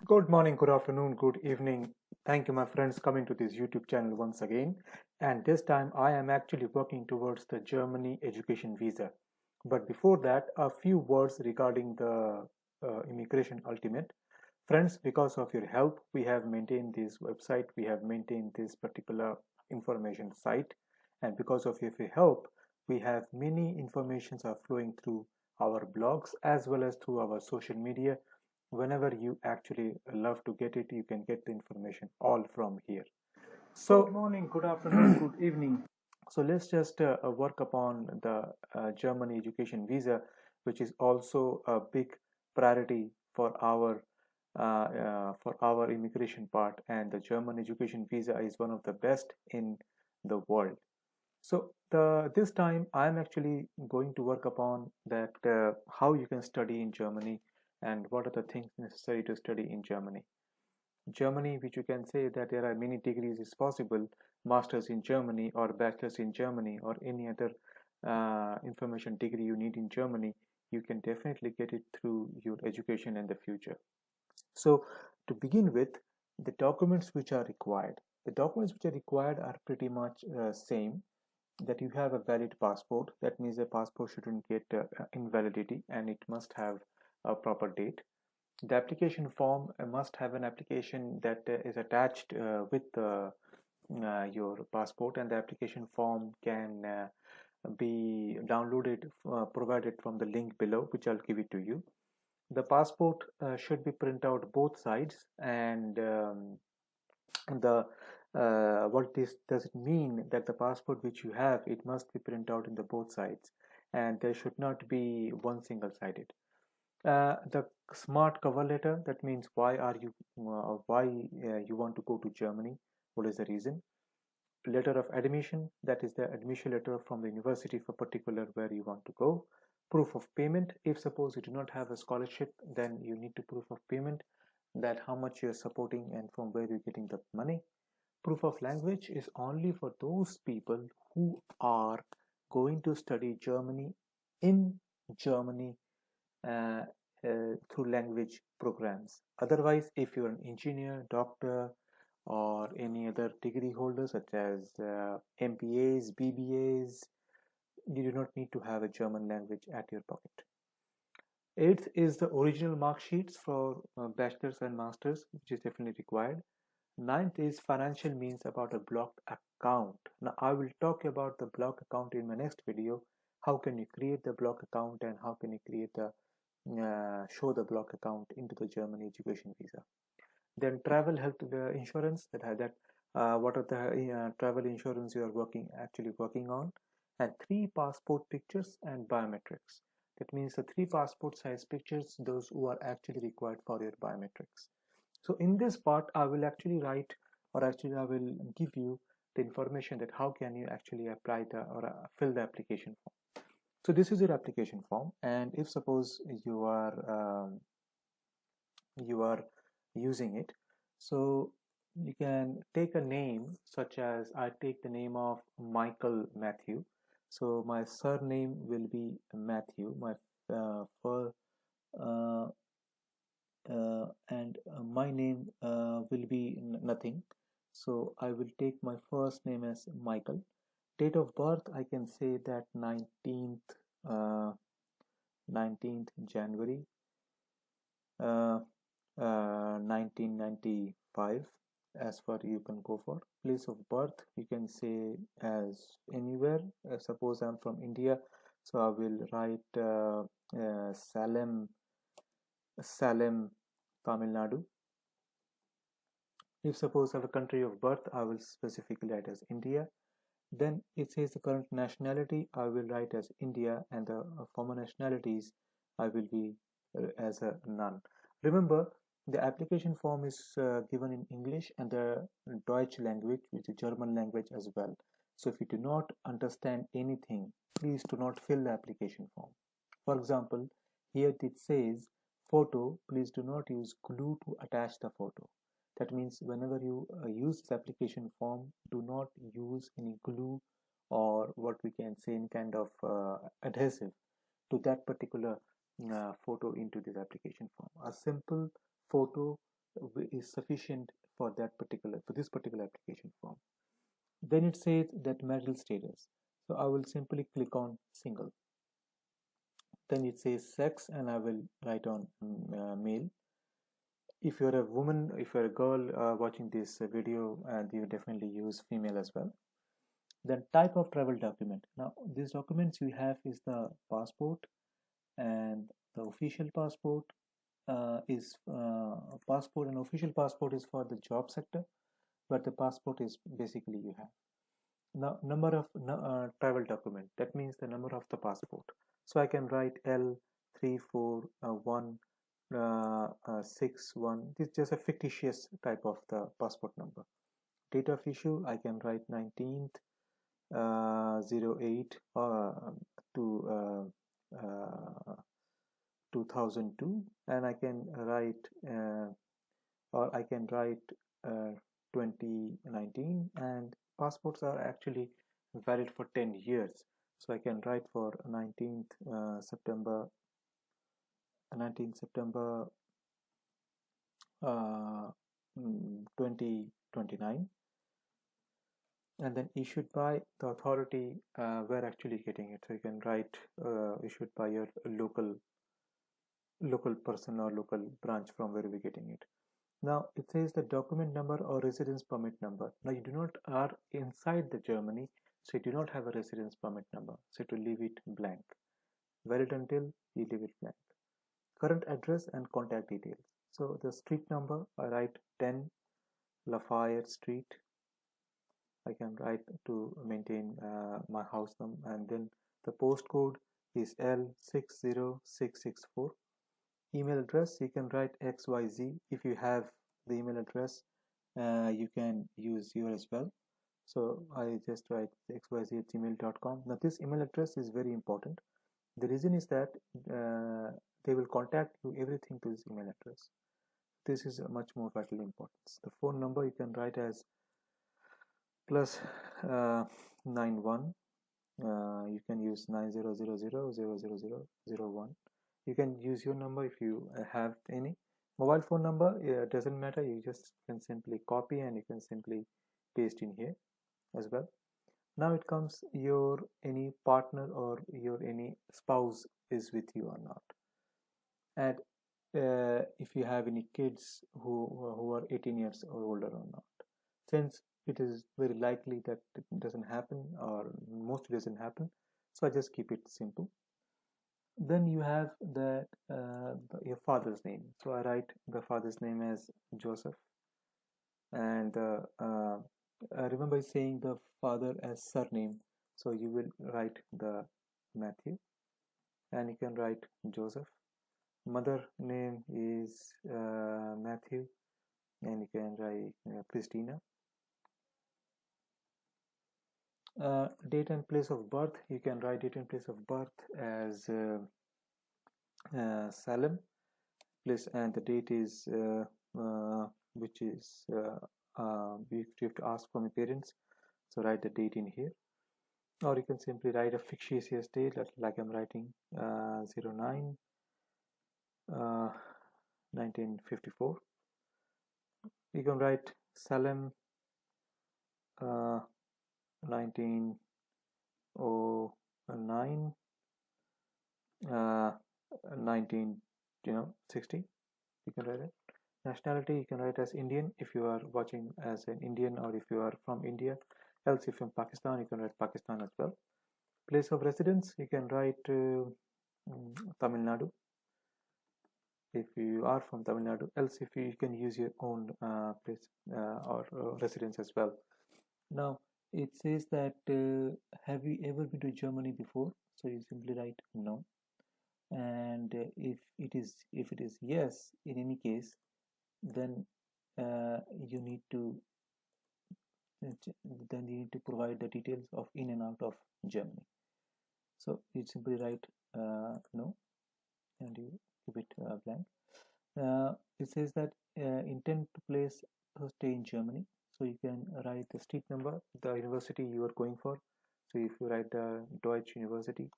Good morning, good afternoon, good evening. Thank you, my friends, coming to this YouTube channel once again. And this time I am actually working towards the Germany education visa. But before that, a few words regarding the immigration ultimate. Friends, because of your help, we have maintained this website, we have maintained this particular information site. And because of your help, we have many informations are flowing through our blogs as well as through our social media. Whenever you actually love to get it, you can get the information all from here. So Good morning, good afternoon, good evening. so let's just work upon the Germany education visa, which is also a big priority for our immigration part, and the German education visa is one of the best in the world. So this time I'm actually going to work upon that how you can study in Germany and what are the things necessary to study in Germany. Germany, which you can say that there are many degrees is possible, masters in Germany or bachelors in Germany or any other information degree you need in Germany, you can definitely get it through your education in the future. So to begin with, the documents which are required. The documents which are required are pretty much same, that you have a valid passport. That means the passport shouldn't get invalidity and it must have a proper date. The application form must have an application that is attached with your passport, and the application form can be downloaded provided from the link below, which I'll give it to you. The passport should be print out both sides, and the what this does it mean that the passport which you have, it must be printed out in the both sides, and there should not be one single sided. The smart cover letter, that means why you want to go to Germany, what is the reason. Letter of admission, that is the admission letter from the university for particular where you want to go. Proof of payment, if suppose you do not have a scholarship, then you need to proof of payment, that how much you're supporting and from where you're getting the money. Proof of language is only for those people who are going to study Germany in Germany uh, through language programs. Otherwise, if you're an engineer, doctor, or any other degree holder such as MBAs, BBAs, you do not need to have a German language at your pocket. Eighth is the original mark sheets for bachelor's and master's, which is definitely required. Ninth is financial means about a blocked account. Now I will talk about the block account in my next video. How can you create the block account and how can you create the show the block account into the German education visa. Then travel health insurance, what are the travel insurance you are actually working on, and three passport pictures and biometrics. That means the three passport size pictures, those who are actually required for your biometrics. So in this part, I will actually write, or actually I will give you the information that how can you actually apply the or fill the application form. So this is your application form, and if suppose you are using it, so you can take a name such as I take the name of Michael Matthew. So my surname will be Matthew. My for and my name will be nothing. So I will take my first name as Michael. Date of birth, I can say that 19th January 1995, as far you can go for. Place of birth, you can say as anywhere. Suppose I'm from India, so I will write Salem, Tamil Nadu. If suppose I have a country of birth, I will specifically write as India. Then it says the current nationality, I will write as India, and the former nationalities I will be as a none. Remember, the application form is given in English and the Deutsch language, which is German language as well. So if you do not understand anything, please do not fill the application form. For example, here it says photo, please do not use glue to attach the photo. That means whenever you use this application form, do not use any glue or what we can say in kind of adhesive to that particular photo into this application form. A simple photo is sufficient for this particular application form. Then it says that marital status. So I will simply click on single. Then it says sex, and I will write on male. If you're a woman, if you're a girl watching this video, and you definitely use female as well. Then type of travel document. Now these documents you have is the passport, and the official passport is passport, and official passport is for the job sector, but the passport is basically you have. Now number of travel document, that means the number of the passport. So I can write L34161. This is just a fictitious type of the passport number. Date of issue, I can write 19th 08 to 2002, and I can write or I can write 2019, and passports are actually valid for 10 years, so I can write for 19th September 2029, and then issued by the authority we're actually getting it. So you can write issued by your local person or local branch from where we're getting it. Now it says the document number or residence permit number. Now you do not are inside the Germany, so you do not have a residence permit number, so to leave it blank. Valid until you leave it blank. Current address and contact details. So the street number, I write 10 Lafayette Street. I can write to maintain my house number, and then the postcode is L60664. Email address, you can write XYZ. If you have the email address, you can use your as well. So I just write xyz@gmail.com. Now this email address is very important. The reason is that they will contact you everything to this email address. This is much more vital importance. The phone number you can write as plus 91. You can use 9000000001. You can use your number if you have any. Mobile phone number, doesn't matter. You just can simply copy and you can simply paste in here as well. Now it comes your any partner or your any spouse is with you or not, and if you have any kids who are 18 years or older or not. Since it is very likely that it doesn't happen, or mostly doesn't happen, so I just keep it simple. Then you have your father's name. So I write the father's name as Joseph, and remember saying the father as surname, so you will write the Matthew, and you can write Joseph. Mother name is Matthew, and you can write Christina. Date and place of birth, you can write date and place of birth as Salem place, and the date is which is you have to ask from your parents, so write the date in here. Or you can simply write a fictitious date, like I'm writing 09 1954. You can write Salem 1909 1960. You can write it. Nationality, you can write as Indian if you are watching as an Indian, or if you are from India. Else if you're from Pakistan, you can write Pakistan as well. Place of residence, you can write Tamil Nadu if you are from Tamil Nadu. Else if you can use your own place or residence as well. Now it says that have you ever been to Germany before? So you simply write no, and if it is yes, in any case, then you need to provide the details of in and out of Germany. So you simply write no, and you keep it blank. It says that intend to place or stay in Germany, so you can write the street number, the university you are going for. So if you write the Deutsche University,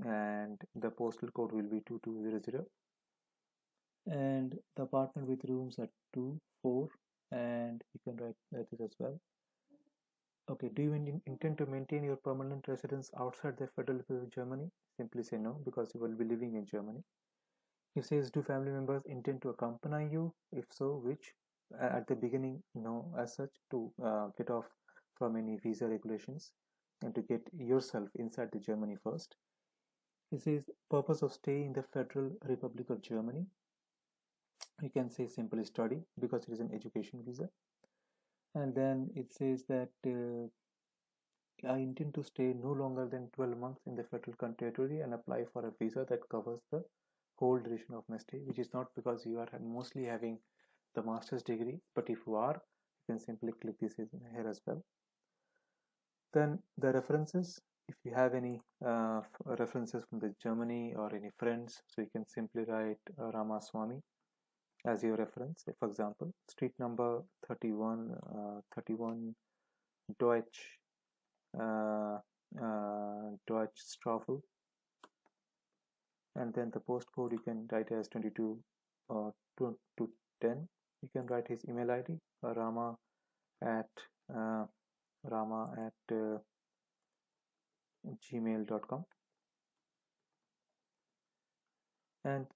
and the postal code will be 2200. and the apartment with rooms are 2, 4, and you can write this as well. Okay, do you intend to maintain your permanent residence outside the Federal Republic of Germany? Simply say no, because you will be living in Germany. It says, do family members intend to accompany you? If so, which? At the beginning, no, as such, to get off from any visa regulations and to get yourself inside the Germany first. It says, purpose of stay in the Federal Republic of Germany. You can say simply study, because it is an education visa. And then it says that I intend to stay no longer than 12 months in the federal territory and apply for a visa that covers the whole duration of my stay, which is not because you are mostly having the master's degree, but if you are, you can simply click this here as well. Then the references, if you have any references from the Germany or any friends, so you can simply write Ramaswamy as your reference. For example, street number 31, 31 Deutsch, Deutsch Straffel, and then the postcode you can write as 22 to 10. You can write his email ID, rama at gmail.com. And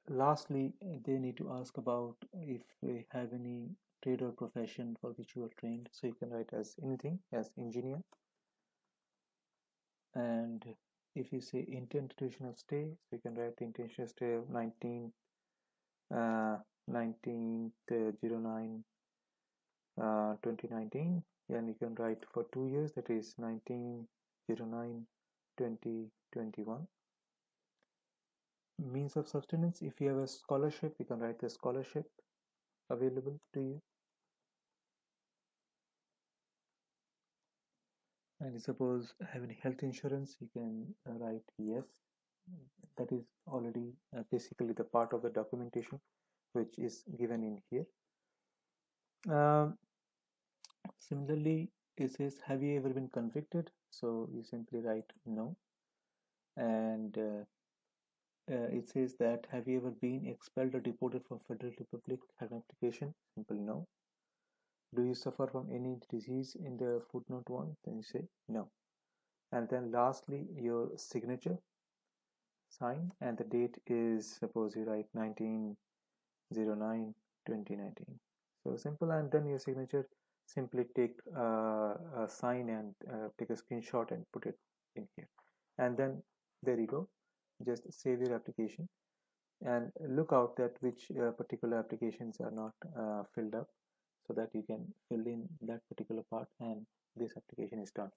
lastly, they need to ask about if they have any trade or profession for which you are trained. So you can write as anything, as engineer. And if you say intent duration of stay, so you can write the intention of stay of 1909 2019, and you can write for 2 years, that is 1909 2021. Means of sustenance, if you have a scholarship, you can write the scholarship available to you. And suppose have any health insurance, you can write yes. That is already basically the part of the documentation which is given in here. Similarly, it says, have you ever been convicted? So you simply write no. And it says that, have you ever been expelled or deported from Federal Republic? Have an application? Simple no. Do you suffer from any disease in the footnote 1? Then you say no. And then lastly, your signature, sign, and the date is, suppose you write 1909 2019. So simple. And then your signature, simply take a sign and take a screenshot and put it in here. And then there you go. Just save your application and look out that which particular applications are not filled up, so that you can fill in that particular part and this application is done.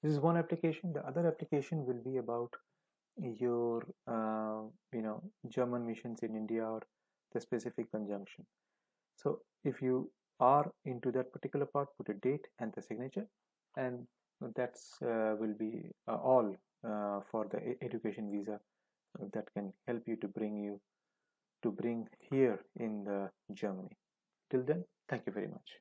This is one application. The other application will be about your German missions in India or the specific conjunction. So if you are into that particular part, put a date and the signature, and that's will be all for the education visa that can help you to bring here in the Germany. Till then, thank you very much.